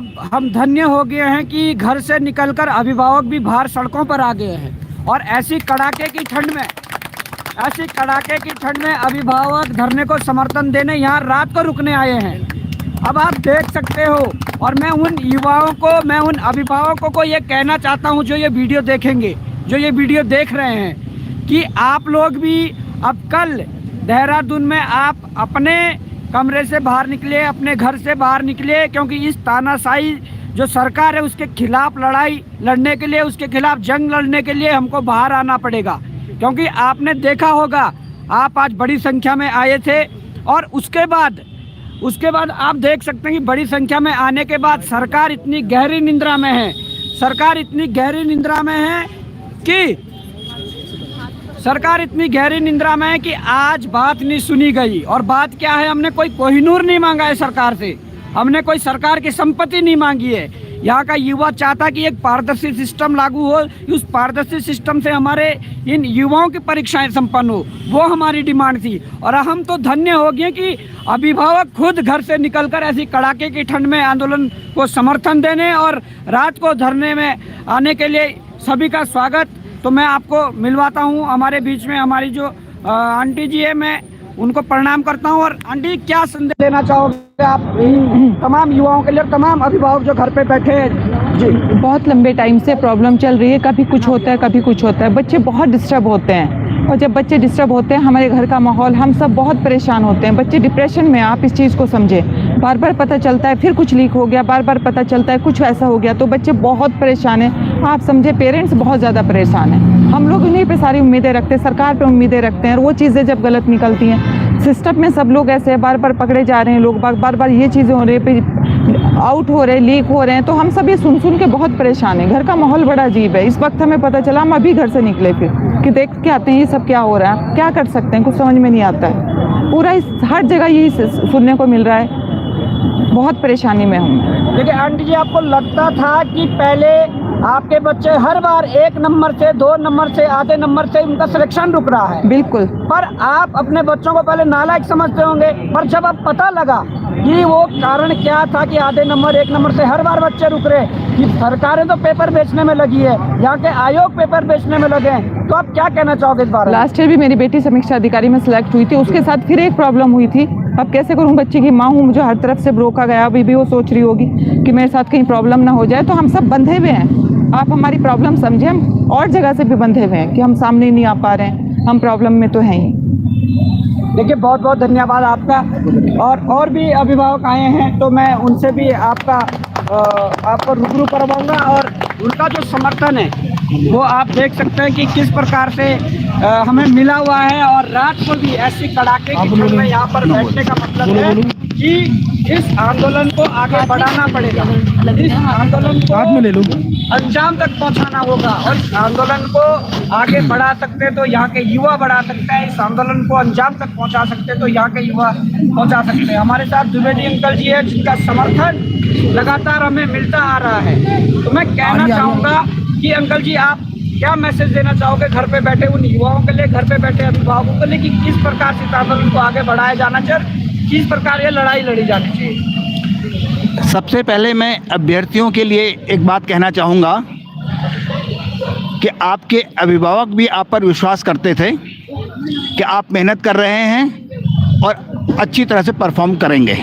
अब हम धन्य हो गए हैं कि घर से निकलकर अभिभावक भी बाहर सड़कों पर आ गए हैं और ऐसी कड़ाके की ठंड में अभिभावक धरने को समर्थन देने यहाँ रात को रुकने आए हैं। अब आप देख सकते हो और मैं उन युवाओं को, मैं उन अभिभावकों को ये कहना चाहता हूँ जो ये वीडियो देखेंगे, जो ये वीडियो देख रहे हैं, कि आप लोग भी अब कल देहरादून में आप अपने कमरे से बाहर निकले, अपने घर से बाहर निकले, क्योंकि इस तानाशाही जो सरकार है उसके खिलाफ लड़ाई लड़ने के लिए, उसके खिलाफ जंग लड़ने के लिए हमको बाहर आना पड़ेगा। क्योंकि आपने देखा होगा, आप आज बड़ी संख्या में आए थे और उसके बाद आप देख सकते हैं कि बड़ी संख्या में आने के बाद सरकार इतनी गहरी निंद्रा में है, सरकार इतनी गहरी निंद्रा में है कि आज बात नहीं सुनी गई। और बात क्या है, हमने कोई कोहिनूर नहीं मांगा है सरकार से, हमने कोई सरकार की संपत्ति नहीं मांगी है। यहाँ का युवा चाहता कि एक पारदर्शी सिस्टम लागू हो, उस पारदर्शी सिस्टम से हमारे इन युवाओं की परीक्षाएं संपन्न हो, वो हमारी डिमांड थी। और हम तो धन्य हो गए कि अभिभावक खुद घर से निकलकर ऐसी कड़ाके की ठंड में आंदोलन को समर्थन देने और रात को धरने में आने के लिए सभी का स्वागत। तो मैं आपको मिलवाता हूँ, हमारे बीच में हमारी जो आंटी जी है, मैं उनको प्रणाम करता हूँ। और आंटी, क्या संदेश देना चाहोगे आप तमाम युवाओं के लिए, तमाम अभिभावक जो घर पे बैठे हैं? जी, बहुत लंबे टाइम से प्रॉब्लम चल रही है, कभी कुछ होता है कभी कुछ होता है, बच्चे बहुत डिस्टर्ब होते हैं। और जब बच्चे डिस्टर्ब होते हैं, हमारे घर का माहौल, हम सब बहुत परेशान होते हैं। बच्चे डिप्रेशन में, आप इस चीज़ को समझें। बार बार पता चलता है फिर कुछ लीक हो गया, बार बार पता चलता है कुछ ऐसा हो गया, तो बच्चे बहुत परेशान हैं। आप समझे, पेरेंट्स बहुत ज़्यादा परेशान हैं। हम लोग इन्हीं पे सारी उम्मीदें रखते हैं, सरकार पे उम्मीदें रखते हैं, और वो चीज़ें जब गलत निकलती हैं, सिस्टम में सब लोग ऐसे बार बार पकड़े जा रहे हैं, लोग बार बार ये चीज़ें हो रही है, आउट हो रहे, लीक हो रहे हैं, तो हम सब ये सुन के बहुत परेशान हैं। घर का माहौल बड़ा अजीब है। इस वक्त हमें पता चला, हम अभी घर से निकले फिर कि देख के आते हैं ये सब क्या हो रहा है, क्या कर सकते हैं, कुछ समझ में नहीं आता है। पूरा हर जगह यही सुनने को मिल रहा है, बहुत परेशानी में हूँ। देखिए आंटी जी, आपको लगता था कि पहले आपके बच्चे हर बार 1 नंबर से, 2 नंबर से, आधे नंबर से उनका सिलेक्शन रुक रहा है? बिल्कुल। पर आप अपने बच्चों को पहले नालायक समझते होंगे, पर जब अब पता लगा कि वो कारण क्या था कि आधे नंबर, 1 नंबर से हर बार बच्चे रुक रहे, कि सरकारें तो पेपर बेचने में लगी है, यहाँ के आयोग पेपर बेचने में लगे हैं, तो आप क्या कहना चाहोगे इस बारे में? लास्ट ईयर भी मेरी बेटी समीक्षा अधिकारी में सिलेक्ट हुई थी, उसके साथ फिर एक प्रॉब्लम हुई थी। अब कैसे करूँ, बच्चे की माँ हूँ, मुझे हर तरफ से रोका गया। अभी भी वो सोच रही होगी कि मेरे साथ कहीं प्रॉब्लम ना हो जाए। तो हम सब बंधे हुए हैं, आप हमारी प्रॉब्लम समझें। हम और जगह से भी बंधे हुए हैं कि हम सामने नहीं आ पा रहे हैं, हम प्रॉब्लम में तो हैं ही। देखिए, बहुत बहुत धन्यवाद आपका। और भी अभिभावक आए हैं, तो मैं उनसे भी आपको रूबरू करवाऊंगा। और उनका जो समर्थन है वो आप देख सकते हैं कि किस प्रकार से हमें मिला हुआ है। और रात को भी ऐसी कड़ाके की ठंड में यहाँ पर बैठने का मतलब है कि इस आंदोलन को आगे बढ़ाना पड़ेगा, इस आंदोलन को अंजाम तक पहुंचाना होगा। और इस आंदोलन को आगे बढ़ा सकते तो यहाँ के युवा बढ़ा सकते हैं, इस आंदोलन को अंजाम तक पहुंचा सकते तो यहाँ के युवा पहुंचा सकते हैं। हमारे साथ द्विवेदी अंकल जी है, जिनका समर्थन लगातार हमें मिलता आ रहा है। तो मैं कहना चाहूँगा कि अंकल जी, आप क्या मैसेज देना चाहोगे घर पे बैठे उन युवाओं के लिए, घर पे बैठे अभिभावकों के लिए, कि किस प्रकार से इस आंदोलन को आगे बढ़ाया जाना चाहिए, किस प्रकार ये लड़ाई लड़ी जानी चाहिए? सबसे पहले मैं अभ्यर्थियों के लिए एक बात कहना चाहूँगा कि आपके अभिभावक भी आप पर विश्वास करते थे कि आप मेहनत कर रहे हैं और अच्छी तरह से परफॉर्म करेंगे।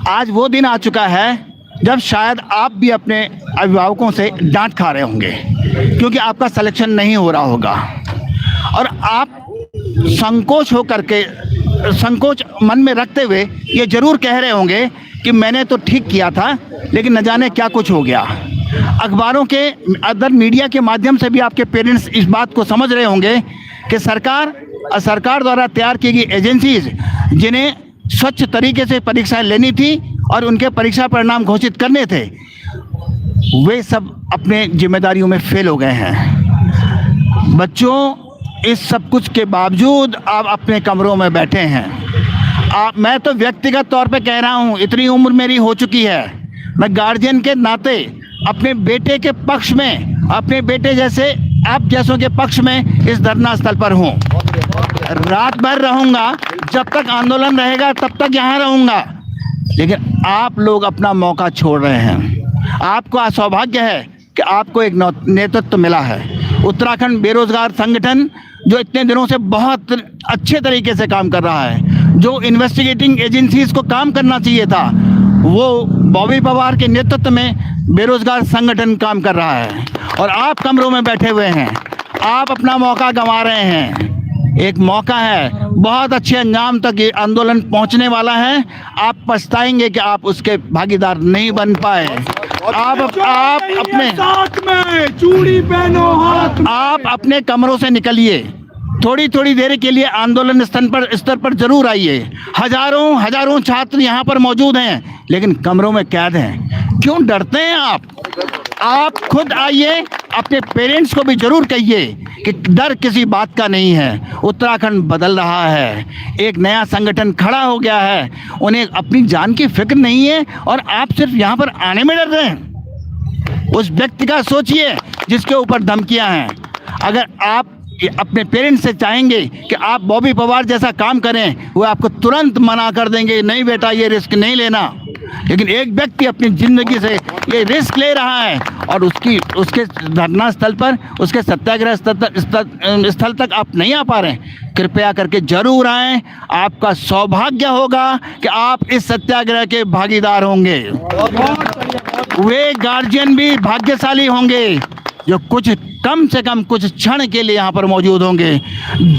आज वो दिन आ चुका है जब शायद आप भी अपने अभिभावकों से डांट खा रहे होंगे, क्योंकि आपका सिलेक्शन नहीं हो रहा होगा और आप संकोच मन में रखते हुए ये ज़रूर कह रहे होंगे कि मैंने तो ठीक किया था, लेकिन न जाने क्या कुछ हो गया। अखबारों के, अदर मीडिया के माध्यम से भी आपके पेरेंट्स इस बात को समझ रहे होंगे कि सरकार द्वारा तैयार की गई एजेंसीज, जिन्हें स्वच्छ तरीके से परीक्षाएं लेनी थी और उनके परीक्षा परिणाम घोषित करने थे, वे सब अपने जिम्मेदारियों में फेल हो गए हैं। बच्चों, इस सब कुछ के बावजूद आप अपने कमरों में बैठे हैं। मैं तो व्यक्तिगत तौर पे कह रहा हूँ, इतनी उम्र मेरी हो चुकी है, मैं गार्जियन के नाते अपने बेटे के पक्ष में, अपने बेटे जैसे आप जैसों के पक्ष में इस धरना स्थल पर हूँ। रात भर रहूँगा, जब तक आंदोलन रहेगा तब तक यहाँ रहूँगा। लेकिन आप लोग अपना मौका छोड़ रहे हैं। आपका सौभाग्य है कि आपको एक नेतृत्व मिला है। उत्तराखंड बेरोजगार संगठन जो इतने दिनों से बहुत अच्छे तरीके से काम कर रहा है, जो इन्वेस्टिगेटिंग एजेंसीज को काम करना चाहिए था, वो बॉबी पवार के नेतृत्व में बेरोजगार संगठन काम कर रहा है और आप कमरों में बैठे हुए हैं। आप अपना मौका गंवा रहे हैं। एक मौका है, बहुत अच्छे अंजाम तक ये आंदोलन पहुंचने वाला है। आप पछताएंगे कि आप उसके भागीदार नहीं बन पाए। आप अपने साथ में चूड़ी पहनो हाथ में। आप अपने कमरों से निकलिए, थोड़ी थोड़ी देर के लिए आंदोलन स्तर पर जरूर आइए। हजारों छात्र यहाँ पर मौजूद हैं, लेकिन कमरों में कैद हैं। क्यों डरते हैं आप खुद आइए, अपने पेरेंट्स को भी जरूर कहिए कि डर किसी बात का नहीं है। उत्तराखंड बदल रहा है, एक नया संगठन खड़ा हो गया है, उन्हें अपनी जान की फिक्र नहीं है और आप सिर्फ यहाँ पर आने में डर रहे हैं। उस व्यक्ति का सोचिए जिसके ऊपर धमकियां हैं। अगर आप अपने पेरेंट्स से चाहेंगे कि आप बॉबी पवार जैसा काम करें, वो आपको तुरंत मना कर देंगे, नहीं बेटा ये रिस्क नहीं लेना। लेकिन एक व्यक्ति अपनी ज़िंदगी से ये रिस्क ले रहा है और उसके धरना स्थल पर, उसके सत्याग्रह स्थल तक आप नहीं आ पा रहे हैं। कृपया करके जरूर आएं। आपका सौभाग्य होगा कि आप इस सत्याग्रह के भागीदार होंगे। वे गार्जियन भी भाग्यशाली होंगे जो कम से कम कुछ क्षण के लिए यहाँ पर मौजूद होंगे।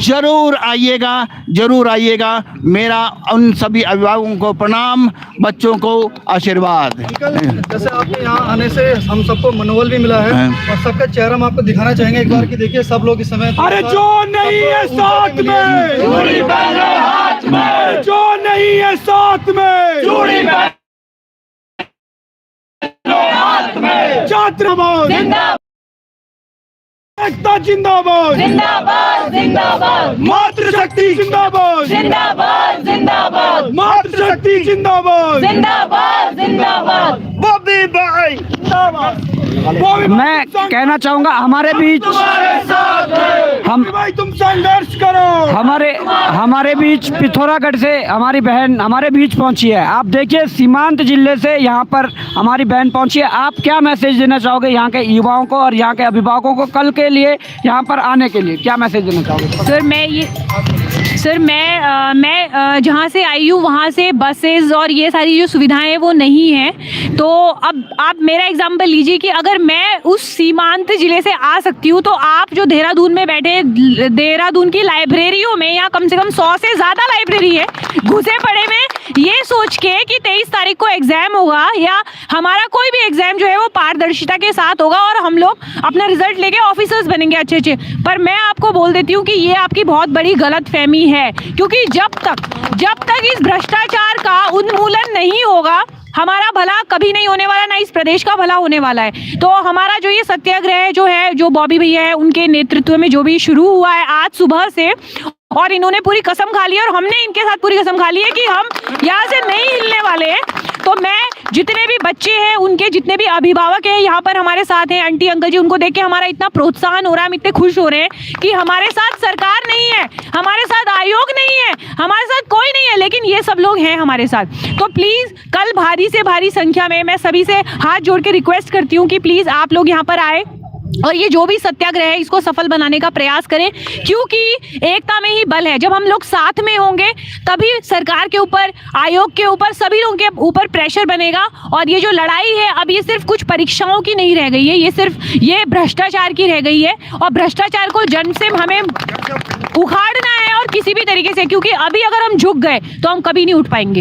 जरूर आइएगा। मेरा उन सभी अभिभावकों को प्रणाम, बच्चों को आशीर्वाद। जैसे आपके यहाँ आने से हम सबको मनोबल भी मिला है और सबका चेहरा हम आपको दिखाना चाहेंगे एक बार कि देखिए सब लोग इस समय, अरे जो नहीं है साथ में चूड़ी पहनो हाथ में, जो नहीं है साथ में चूड़ी पहनो हाथ में। छात्र जिंदाबाद, एकता जिंदाबाद, जिंदाबाद जिंदाबाद, मातृशक्ति जिंदाबाद, जिंदाबाद जिंदाबाद, मातृशक्ति जिंदाबाद, जिंदाबाद जिंदाबाद, बॉबी भाई जिंदाबाद। मैं कहना चाहूँगा हमारे बीच हम भाई तुम संघर्ष करो। हमारे बीच पिथौरागढ़ से हमारी बहन हमारे बीच पहुंची है। आप देखिए सीमांत जिले से यहाँ पर हमारी बहन पहुंची है। आप क्या मैसेज देना चाहोगे यहाँ के युवाओं को और यहाँ के अभिभावकों को कल के लिए यहाँ पर आने के लिए क्या मैसेज देना चाहोगे? सर मैं जहाँ से आई हूँ वहाँ से बसेस और ये सारी जो सुविधाएं हैं वो नहीं हैं। तो अब आप मेरा एग्जांपल लीजिए कि अगर मैं उस सीमांत ज़िले से आ सकती हूँ तो आप जो देहरादून में बैठे, देहरादून की लाइब्रेरियों में या कम से कम 100 से ज़्यादा लाइब्रेरी है, घुसे पड़े में ये सोच के कि 23 तारीख को एग्ज़ाम होगा या हमारा कोई भी एग्ज़ाम जो है वो पारदर्शिता के साथ होगा और हम लोग अपना रिजल्ट लेके ऑफिसर्स बनेंगे अच्छे। पर मैं आपको बोल देती हूँ कि ये आपकी बहुत बड़ी गलतफहमी है, क्योंकि जब तक इस भ्रष्टाचार का उन्मूलन नहीं होगा हमारा भला कभी नहीं होने वाला, ना इस प्रदेश का भला होने वाला है। तो हमारा जो ये सत्याग्रह जो बॉबी भैया है उनके नेतृत्व में जो भी शुरू हुआ है आज सुबह से, और इन्होंने पूरी कसम खा ली और हमने इनके साथ पूरी कसम खा ली है कि हम यहाँ से नहीं हिलने वाले हैं। तो मैं जितने भी बच्चे हैं, उनके जितने भी अभिभावक हैं यहाँ पर हमारे साथ हैं, आंटी अंकल जी, उनको देख के हमारा इतना प्रोत्साहन हो रहा है, हम इतने खुश हो रहे हैं कि हमारे साथ सरकार नहीं है, हमारे साथ आयोग नहीं है, हमारे साथ कोई नहीं है, लेकिन ये सब लोग हैं हमारे साथ। तो प्लीज़ कल भारी से भारी संख्या में मैं सभी से हाथ जोड़ के रिक्वेस्ट करती हूँ कि प्लीज़ आप लोग यहाँ पर आए और ये जो भी सत्याग्रह है इसको सफल बनाने का प्रयास करें, क्योंकि एकता में ही बल है। जब हम लोग साथ में होंगे तभी सरकार के ऊपर, आयोग के ऊपर, सभी लोगों के ऊपर प्रेशर बनेगा। और ये जो लड़ाई है अब ये सिर्फ कुछ परीक्षाओं की नहीं रह गई है, ये सिर्फ ये भ्रष्टाचार की रह गई है और भ्रष्टाचार को जड़ से हमें उखाड़ना है और किसी भी तरीके से, क्योंकि अभी अगर हम झुक गए तो हम कभी नहीं उठ पाएंगे।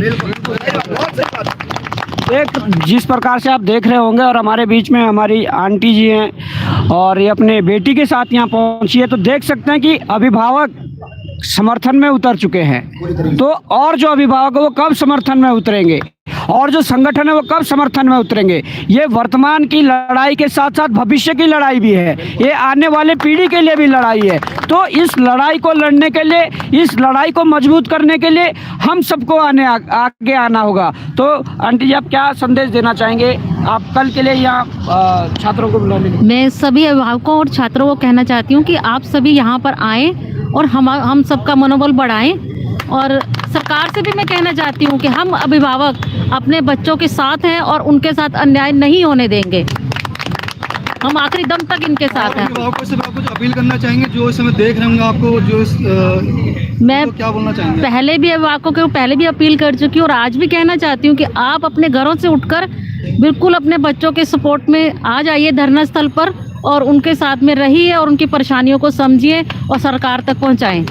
एक जिस प्रकार से आप देख रहे होंगे और हमारे बीच में हमारी आंटी जी हैं और ये अपने बेटी के साथ यहाँ पहुँची है, तो देख सकते हैं कि अभिभावक समर्थन में उतर चुके हैं। तो और जो अभिभावक है वो कब समर्थन में उतरेंगे और जो संगठन है वो कब समर्थन में उतरेंगे? ये वर्तमान की लड़ाई के साथ साथ भविष्य की लड़ाई भी है, ये आने वाले पीढ़ी के लिए भी लड़ाई है। तो इस लड़ाई को लड़ने के लिए, इस लड़ाई को मजबूत करने के लिए हम सबको आगे आना होगा। तो आंटी जी, आप क्या संदेश देना चाहेंगे? आप कल के लिए यहाँ छात्रों को बुलाने के लिए। मैं सभी अभिभावकों और छात्रों को कहना चाहती हूँ कि आप सभी यहाँ पर आएँ और हम सबका मनोबल बढ़ाएं और सरकार से भी मैं कहना चाहती हूँ कि हम अभिभावक अपने बच्चों के साथ हैं और उनके साथ अन्याय नहीं होने देंगे। हम आखिरी दम तक इनके साथ हैं। अभिभावकों से आप कुछ अपील करना चाहेंगे जो इस समय देख रहे होंगे आपको, जो मैं तो क्या बोलना चाहेंगे? पहले भी अभिभावकों को पहले भी अपील कर चुकी हूँ और आज भी कहना चाहती हूँ कि आप अपने घरों से उठकर बिल्कुल अपने बच्चों के सपोर्ट में आ जाइए धरना स्थल पर और उनके साथ में रहिए और उनकी परेशानियों को समझिए और सरकार तक पहुँचाएँ।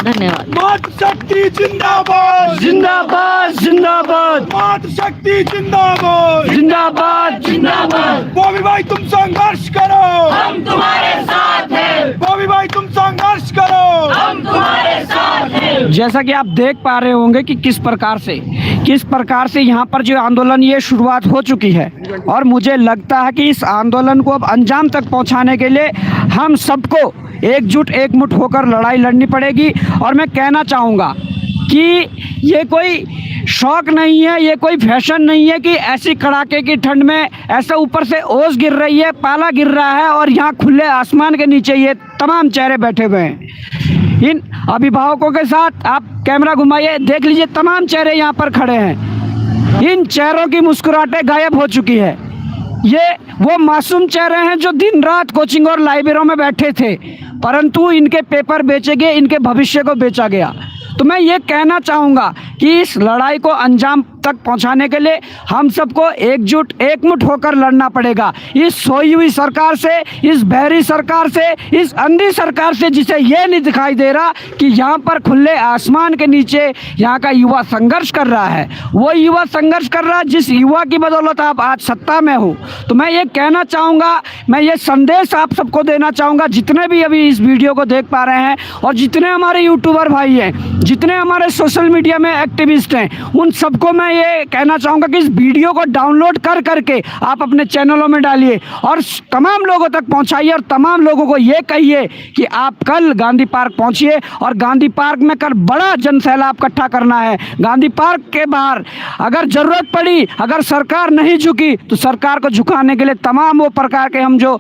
धन्यवाद। मातृशक्ति जिंदाबाद, जिंदाबाद जिंदाबाद, मातृशक्ति जिंदाबाद, जिंदाबाद जिंदाबाद। बॉबी भाई तुम संघर्ष करो, हम तुम्हारे साथ हैं। बॉबी भाई तुम संघर्ष करो, हम तुम्हारे साथ हैं। जैसा कि आप देख पा रहे होंगे कि किस प्रकार से यहाँ पर जो आंदोलन ये शुरुआत हो चुकी है और मुझे लगता है कि इस आंदोलन को अब अंजाम तक पहुँचाने के लिए हम सबको एकमुठ होकर लड़ाई लड़नी पड़ेगी। और मैं कहना चाहूँगा कि ये कोई शौक नहीं है, ये कोई फैशन नहीं है कि ऐसी कड़ाके की ठंड में ऐसे ऊपर से ओस गिर रही है, पाला गिर रहा है और यहाँ खुले आसमान के नीचे ये तमाम चेहरे बैठे हुए हैं। इन अभिभावकों के साथ आप कैमरा घुमाइए, देख लीजिए तमाम चेहरे यहाँ पर खड़े हैं। इन चेहरों की मुस्कुराहटें गायब हो चुकी है। ये वो मासूम चेहरे हैं जो दिन रात कोचिंग और लाइब्रेरियों में बैठे थे, परंतु इनके पेपर बेचे गए, इनके भविष्य को बेचा गया। तो मैं ये कहना चाहूँगा कि इस लड़ाई को अंजाम तक पहुंचाने के लिए हम सबको एकमुठ होकर लड़ना पड़ेगा। इस सोई हुई सरकार से, इस बहरी सरकार से, इस अंधी सरकार से, जिसे ये नहीं दिखाई दे रहा कि यहाँ पर खुले आसमान के नीचे यहाँ का युवा संघर्ष कर रहा है। वो युवा संघर्ष कर रहा है जिस युवा की बदौलत आप आज सत्ता में हो। तो मैं ये कहना चाहूँगा, मैं ये संदेश आप सबको देना चाहूँगा, जितने भी अभी इस वीडियो को देख पा रहे हैं और जितने हमारे यूट्यूबर भाई हैं, जितने हमारे सोशल मीडिया में एक्टिविस्ट हैं, उन सबको मैं ये कहना चाहूँगा कि इस वीडियो को डाउनलोड करके आप अपने चैनलों में डालिए और तमाम लोगों तक पहुँचाइए और तमाम लोगों को ये कहिए कि आप कल गांधी पार्क पहुँचिए और गांधी पार्क में कल बड़ा जनसैलाब इकट्ठा करना है। गांधी पार्क के बाहर अगर ज़रूरत पड़ी, अगर सरकार नहीं झुकी तो सरकार को झुकाने के लिए तमाम वो प्रकार के हम जो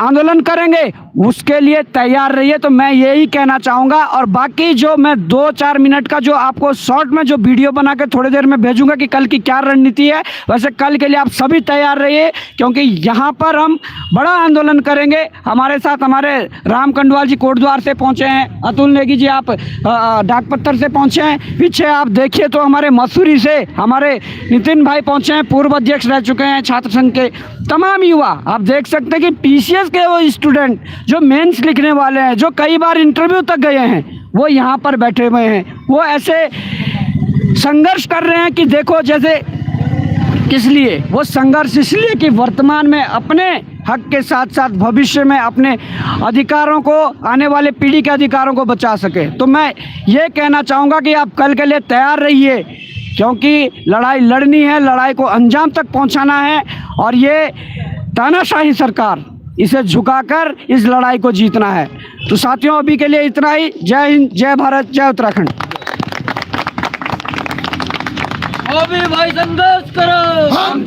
आंदोलन करेंगे उसके लिए तैयार रहिए। तो मैं यही कहना चाहूँगा और बाकी जो मैं 2-4 मिनट का जो आपको शॉर्ट में जो वीडियो बना के थोड़ी देर में भेजूंगा कि कल की क्या रणनीति है, वैसे कल के लिए आप सभी तैयार रहिए क्योंकि यहाँ पर हम बड़ा आंदोलन करेंगे। हमारे साथ हमारे राम कंडवाल जी कोटद्वार से पहुँचे हैं, अतुल नेगी जी आप डाकपत्थर से पहुँचे हैं, पीछे आप देखिए तो हमारे मसूरी से हमारे नितिन भाई पहुँचे हैं, पूर्व अध्यक्ष रह चुके हैं छात्र संघ के। तमाम युवा आप देख सकते हैं कि पीसीएस के वो स्टूडेंट जो मेंस लिखने वाले हैं, जो कई बार इंटरव्यू तक गए हैं, वो यहाँ पर बैठे हुए हैं। वो ऐसे संघर्ष कर रहे हैं कि देखो जैसे किस लिए वो संघर्ष, इसलिए कि वर्तमान में अपने हक के साथ साथ भविष्य में अपने अधिकारों को, आने वाले पीढ़ी के अधिकारों को बचा सके। तो मैं ये कहना चाहूँगा कि आप कल के लिए तैयार रहिए क्योंकि लड़ाई लड़नी है, लड़ाई को अंजाम तक पहुँचाना है और ये तानाशाही सरकार, इसे झुकाकर इस लड़ाई को जीतना है। तो साथियों अभी के लिए इतना ही। जय हिंद, जय भारत, जय उत्तराखंड। बॉबी भाई संघर्ष करो, हम